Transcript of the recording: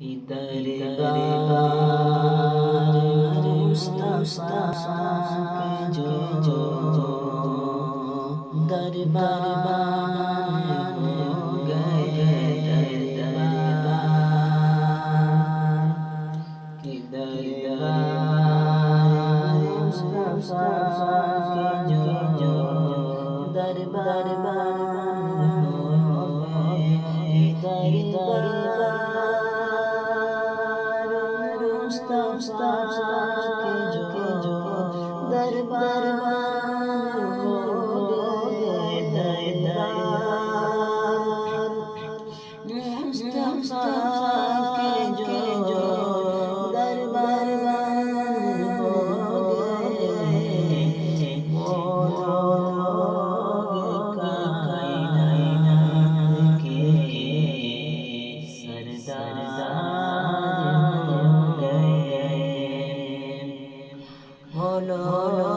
दरबार मुस्तफा के जो दरबार हो गए, दरबार कि दरबार मुस्तफा के जो दरबार हो गए, दरबार मुस्तफा के जो दरबार हो गए, दरबार मुस्तफा के जो दरबार हो गए, वो लोग कायनात के सरदार हो गए, वो लोग